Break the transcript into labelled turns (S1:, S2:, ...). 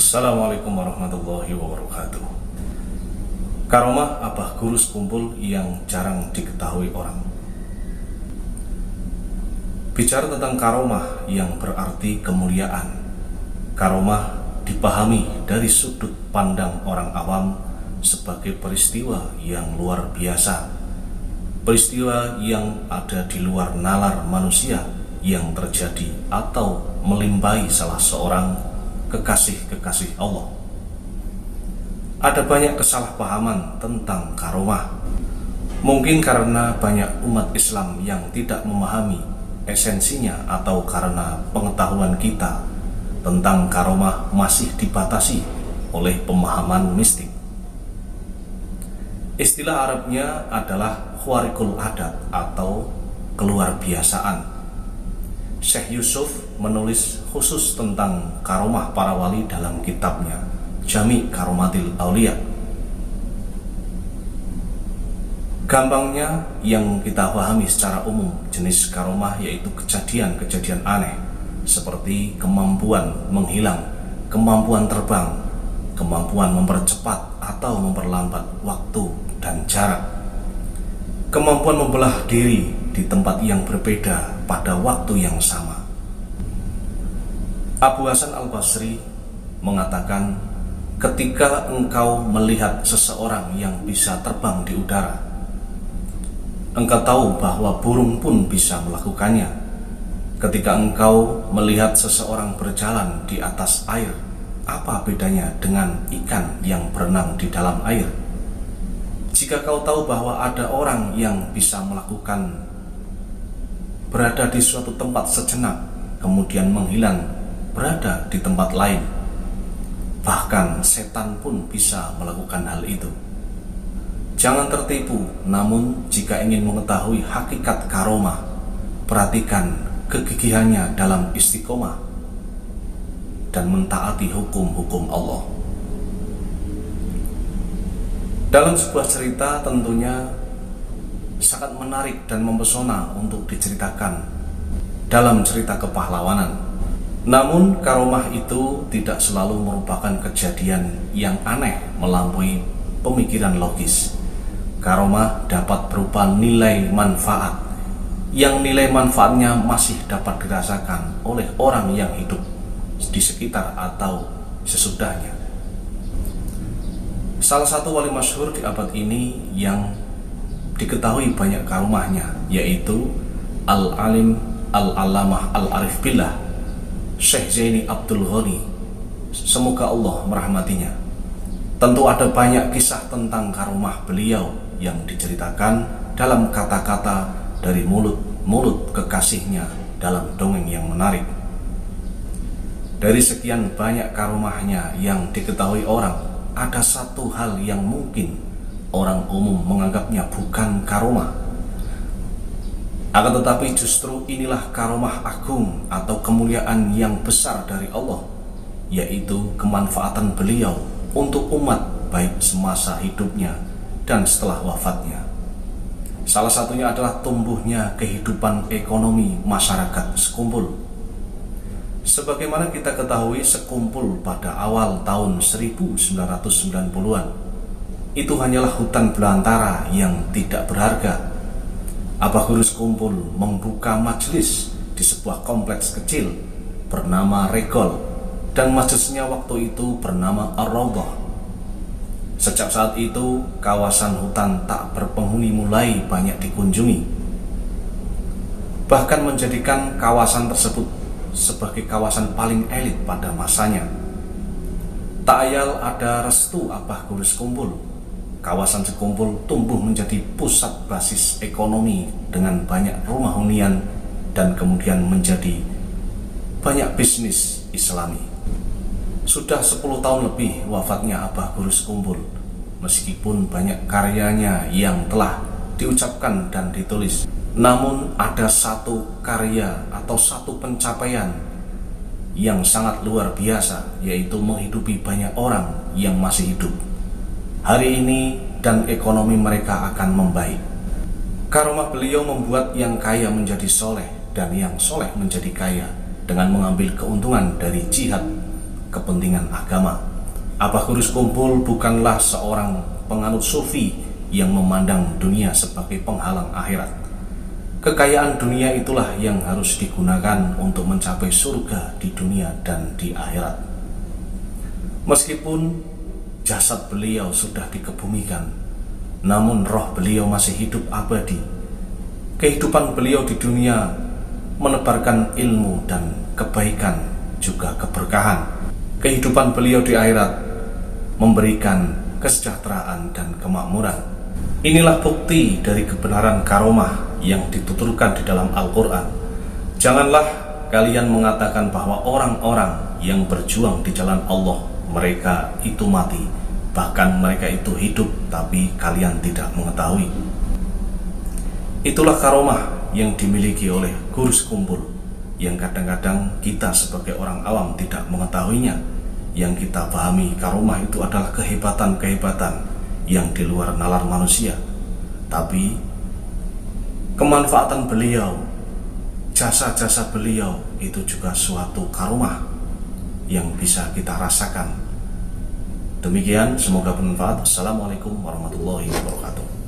S1: Assalamualaikum warahmatullahi wabarakatuh. Karomah Abah Guru Sekumpul yang jarang diketahui orang. Bicara tentang karomah yang berarti kemuliaan, karomah dipahami dari sudut pandang orang awam sebagai peristiwa yang luar biasa, peristiwa yang ada di luar nalar manusia yang terjadi atau melimpahi salah seorang kekasih-kekasih Allah. Ada banyak kesalahpahaman tentang karomah, mungkin karena banyak umat Islam yang tidak memahami esensinya atau karena pengetahuan kita tentang karomah masih dibatasi oleh pemahaman mistik. Istilah Arabnya adalah khawariqul adat atau keluar biasaan. Syekh Yusuf menulis khusus tentang karomah para wali dalam kitabnya Jami' Karomatil Aulia. Gampangnya yang kita pahami secara umum, jenis karomah yaitu kejadian-kejadian aneh seperti kemampuan menghilang, kemampuan terbang, kemampuan mempercepat atau memperlambat waktu dan jarak, kemampuan membelah diri di tempat yang berbeda pada waktu yang sama. Abu Hasan Al-Basri mengatakan, ketika engkau melihat seseorang yang bisa terbang di udara, engkau tahu bahwa burung pun bisa melakukannya. Ketika engkau melihat seseorang berjalan di atas air, apa bedanya dengan ikan yang berenang di dalam air? Jika kau tahu bahwa ada orang yang bisa melakukan berada di suatu tempat sejenak, kemudian menghilang berada di tempat lain, bahkan setan pun bisa melakukan hal itu. Jangan tertipu, namun jika ingin mengetahui hakikat karomah, perhatikan kegigihannya dalam istiqomah dan mentaati hukum-hukum Allah. Dalam sebuah cerita tentunya sangat menarik dan mempesona untuk diceritakan dalam cerita kepahlawanan. Namun karomah itu tidak selalu merupakan kejadian yang aneh melampaui pemikiran logis. Karomah dapat berupa nilai manfaat, yang nilai manfaatnya masih dapat dirasakan oleh orang yang hidup di sekitar atau sesudahnya. Salah satu wali masyhur di abad ini yang diketahui banyak karomahnya yaitu Al-Alim Al-Alamah Al-Arif Billah, Syekh Zaini Abdul Ghani, semoga Allah merahmatinya. Tentu ada banyak kisah tentang karomah beliau yang diceritakan dalam kata-kata dari mulut kekasihnya dalam dongeng yang menarik. Dari sekian banyak karomahnya yang diketahui orang, ada satu hal yang mungkin orang umum menganggapnya bukan karomah. Akan tetapi justru inilah karomah agung atau kemuliaan yang besar dari Allah, yaitu kemanfaatan beliau untuk umat baik semasa hidupnya dan setelah wafatnya. Salah satunya adalah tumbuhnya kehidupan ekonomi masyarakat Sekumpul. Sebagaimana kita ketahui, Sekumpul pada awal tahun 1990-an itu hanyalah hutan belantara yang tidak berharga. Abah Guru Sekumpul membuka majelis di sebuah kompleks kecil bernama Regol, dan majelisnya waktu itu bernama Ar-Raudhah. Sejak saat itu, kawasan hutan tak berpenghuni mulai banyak dikunjungi, bahkan menjadikan kawasan tersebut sebagai kawasan paling elit pada masanya. Tak ayal ada restu Abah Guru Sekumpul, kawasan Sekumpul tumbuh menjadi pusat basis ekonomi dengan banyak rumah hunian dan kemudian menjadi banyak bisnis Islami. Sudah 10 tahun lebih wafatnya Abah Guru Sekumpul, meskipun banyak karyanya yang telah diucapkan dan ditulis, namun ada satu karya atau satu pencapaian yang sangat luar biasa, yaitu menghidupi banyak orang yang masih hidup hari ini dan ekonomi mereka akan membaik. Karomah beliau membuat yang kaya menjadi soleh dan yang soleh menjadi kaya dengan mengambil keuntungan dari jihad kepentingan agama. Abah Gurus Kumpul bukanlah seorang penganut sufi yang memandang dunia sebagai penghalang akhirat. Kekayaan dunia itulah yang harus digunakan untuk mencapai surga di dunia dan di akhirat. Meskipun jasad beliau sudah dikebumikan, namun roh beliau masih hidup abadi. Kehidupan beliau di dunia menebarkan ilmu dan kebaikan, juga keberkahan. Kehidupan beliau di akhirat memberikan kesejahteraan dan kemakmuran. Inilah bukti dari kebenaran karomah yang dituturkan di dalam Al-Quran. Janganlah kalian mengatakan bahwa orang-orang yang berjuang di jalan Allah, mereka itu mati, bahkan mereka itu hidup, tapi kalian tidak mengetahui. Itulah karomah yang dimiliki oleh Gurus Kumpul, yang kadang-kadang kita sebagai orang awam tidak mengetahuinya. Yang kita pahami karomah itu adalah kehebatan-kehebatan yang di luar nalar manusia. Tapi kemanfaatan beliau, jasa-jasa beliau itu juga suatu karomah yang bisa kita rasakan. Demikian, semoga bermanfaat. Assalamualaikum warahmatullahi wabarakatuh.